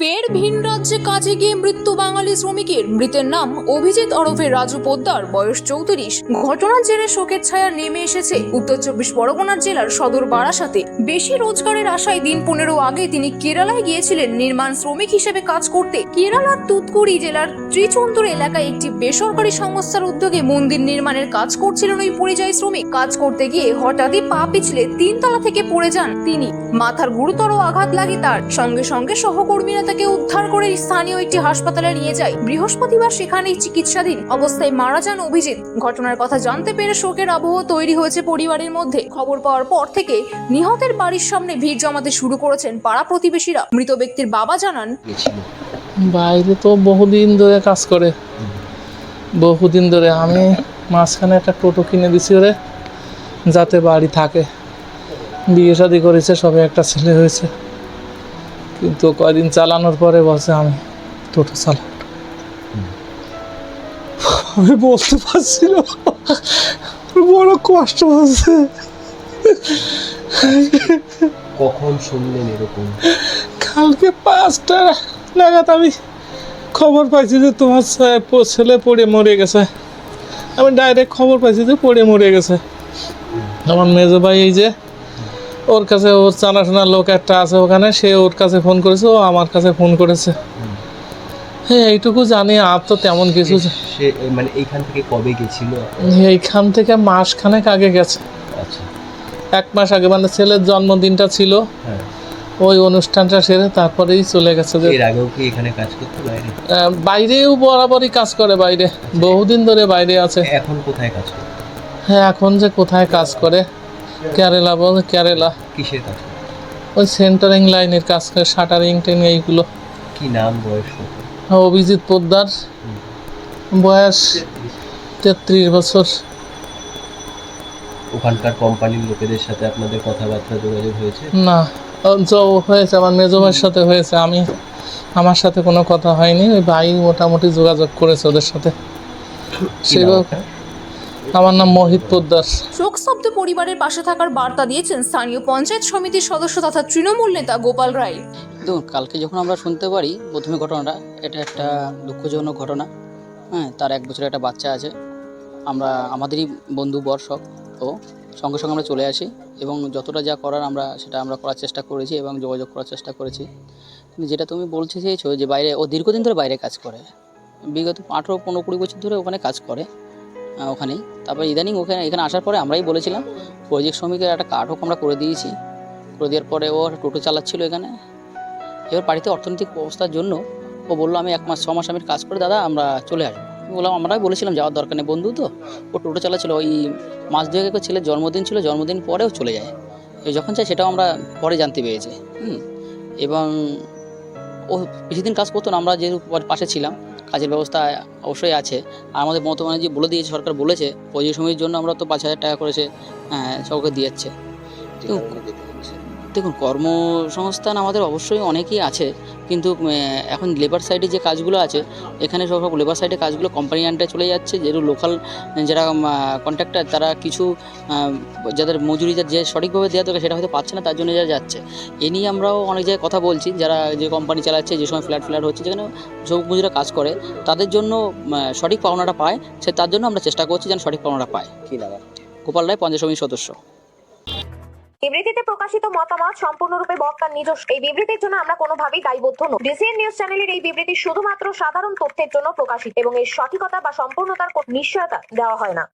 ফের ভিন রাজ্যে কাজে গিয়ে মৃত্যু বাঙালি শ্রমিকের। মৃতের নাম অভিজিৎ ওরফে রাজু পোদ্দার, বয়স 34। ঘটনার জেরে শোকের ছায়া নেমে এসেছে উত্তর 24 পরগনার জেলার সদর বারাসাতে। বেশি রোজগারের আশায় দিন 15 আগে তিনি কেরালায় গিয়েছিলেন নির্মাণ শ্রমিক হিসেবে কাজ করতে। কেরালার তুতকুড়ি জেলার ত্রিচন্দুর এলাকায় একটি বেসরকারি সংস্থার উদ্যোগে মন্দির নির্মাণের কাজ করছিলেন ওই পরিযায়ী শ্রমিক। কাজ করতে গিয়ে হঠাৎই পা পিছলে 3 তলা থেকে পড়ে যান তিনি। মাথার গুরুতর আঘাত লাগে তার। সঙ্গে সঙ্গে সহকর্মীরা তাকে উদ্ধার করে স্থানীয় একটি হাসপাতালে নিয়ে যায়। বৃহস্পতিবার সেখানেই চিকিৎসাধীন অবস্থায় মারা যান অভিজিৎ। ঘটনার কথা জানতে পেরে শোকের আবহ তৈরি হয়েছে পরিবারের মধ্যে। খবর পাওয়ার পর থেকে নিহতের বাড়ির সামনে ভিড় জমাতে শুরু করেছেন পাড়া প্রতিবেশীরা। মৃত ব্যক্তির বাবা জানান, বাইরে তো বহুদিন ধরে কাজ করে, বহুদিন ধরে। আমি মাঝখানে একটা টোটো কিনে দিছি ওরে, যাতে বাড়ি থাকে। বিয়ে শাদি করেছে, সবে একটা ছেলে হয়েছে, কিন্তু কয়দিন চালানোর পরে বলছে আমি টোটো চালাই। আমি বলতে পারছি না, বড় কষ্ট হচ্ছে। কখন শুনলেন এরকম? কালকে 5টা নাগাদ আমি খবর পাইছি যে তোমার ছেলে পড়ে মরে গেছে। আমি ডাইরেক্ট খবর পাইছি যে পড়ে মরে গেছে। আমার মেজো ভাই, এই যে ওর কাছে, ওর জানাশোনা লোক একটা আছে ওখানে, সে ওর কাছে ফোন করেছে, ও আমার কাছে ফোন করেছে। হ্যাঁ, এইটুকু জানি, আর তো তেমন কিছু। সে মানে এইখান থেকে কবে গেছিল? এইখান থেকে মাসখানেক আগে গেছে। আচ্ছা, 1 মাস আগে, মানে ছেলের জন্মদিনটা ছিল, হ্যাঁ, ওই অনুষ্ঠানটা সেরে তারপরেই চলে গেছে। যে এর আগেও কি এখানে কাজ করতে বাইরে? বাইরেও বরাবরই কাজ করে, বাইরে বহুদিন ধরে বাইরে আছে। এখন কোথায় কাজ করে? হ্যাঁ, এখন যে কোথায় কাজ করে, কেরালা বলে, কেরালা। কিসের কাজ করে? ওই সেন্টারিং লাইনের কাজ করে, শাটারিং টেন এইগুলো। কি নাম, বয়স কত? অভিজিৎ পোদ্দার, বয়স 33 বছর। ওখানকার কোম্পানির লোকেদের সাথে আপনাদের কথাবার্তা যোগাযোগ হয়েছে? না, হয়েছে আমার মেজো ভাইয়ের সাথে হয়েছে, আমার সাথে কোনো কথা হয়নি। ওই ভাই মোটামুটি যোগাযোগ করেছে ওদের সাথে। সেভাবে আমার নাম মোহিত পোদ্দার। শোকস্তব্ধ পরিবারের পাশে থাকার বার্তা দিয়েছেন স্থানীয় পঞ্চায়েত সমিতির সদস্য তথা তৃণমূল নেতা গোপাল রায়। দেখুন, কালকে যখন আমরা শুনতে পারি প্রথমে ঘটনাটা, এটা একটা দুঃখজনক ঘটনা। হ্যাঁ, তার 1 বছরের একটা বাচ্চা আছে। আমরা আমাদেরই বন্ধু বর্ষক, তো সঙ্গে সঙ্গে আমরা চলে আসি এবং যতটা যা করার সেটা আমরা করার চেষ্টা করেছি এবং যোগাযোগ করার চেষ্টা করেছি। কিন্তু যেটা তুমি বলতে চেয়েছো যে বাইরে, ও দীর্ঘদিন ধরে বাইরে কাজ করে, বিগত 18, 15, 20 বছর ধরে ওখানে কাজ করে, ওখানেই। তারপর ইদানিং এখানে আসার পরে আমরাই বলেছিলাম, প্রজেক্ট শ্রমিকের একটা কার্ড হোক আমরা করে দিয়েছি। করে দেওয়ার পরে ও টোটো চালাচ্ছিল এখানে। এবার বাড়িতে অর্থনৈতিক অবস্থার জন্য ও বললো আমি 1 মাস 6 মাস আমি কাজ করে দাদা আমরা চলে আসবো। বললাম, আমরাই বলেছিলাম যাওয়ার দরকার নেই, বন্ধু তো। ও টোটো চালাচ্ছিল, ওই মাস 2 আগে ছেলের জন্মদিন ছিল, জন্মদিন পরেও চলে যায়। যখন চাই সেটাও আমরা পরে জানতে পেরেছি। এবং ও বেশিদিন কাজ করতো না, আমরা যেহেতু পাশে ছিলাম, কাজের ব্যবস্থা অবশ্যই আছে। আর আমাদের মমতা ব্যানার্জি বলে দিয়েছে, সরকার বলেছে প্রজেক্ট শ্রমিকের জন্য আমরা তো 5,000 টাকা করেছে সরকার দিয়েছে। দেখুন, কর্মসংস্থান আমাদের অবশ্যই অনেকই আছে, কিন্তু এখন লেবার সাইডে যে কাজগুলো আছে, এখানে সব লেবার সাইডে কাজগুলো কোম্পানি আন্ডারে চলে যাচ্ছে। যেহেতু লোকাল যারা কন্ট্রাক্টর, তারা কিছু যাদের মজুরি যে সঠিকভাবে দেওয়া দরকার সেটা হয়তো পাচ্ছে না, তার জন্য যারা যাচ্ছে। এ নিয়ে আমরাও অনেক জায়গায় কথা বলছি। যারা যে কোম্পানি চালাচ্ছে, যে সময় ফ্ল্যাট হচ্ছে, যেখানে শ্রমিক মজুরিরা কাজ করে, তাদের জন্য সঠিক পাওনাটা পায়, তার জন্য আমরা চেষ্টা করছি যেন সঠিক পাওনাটা পায়। কি নাম? গোপাল রায়, পঞ্চায়েত সমিতির সদস্য। বিবৃতিতে প্রকাশিত মতামত সম্পূর্ণরূপে বক্তার নিজস্ব। এই বিবৃতির জন্য আমরা কোনোভাবেই দায়বদ্ধ নই। ডিসিএন নিউজ চ্যানেলের এই বিবৃতি শুধুমাত্র সাধারণ তথ্যের জন্য প্রকাশিত এবং এর সঠিকতা বা সম্পূর্ণতার কোনো নিশ্চয়তা দেওয়া হয় না।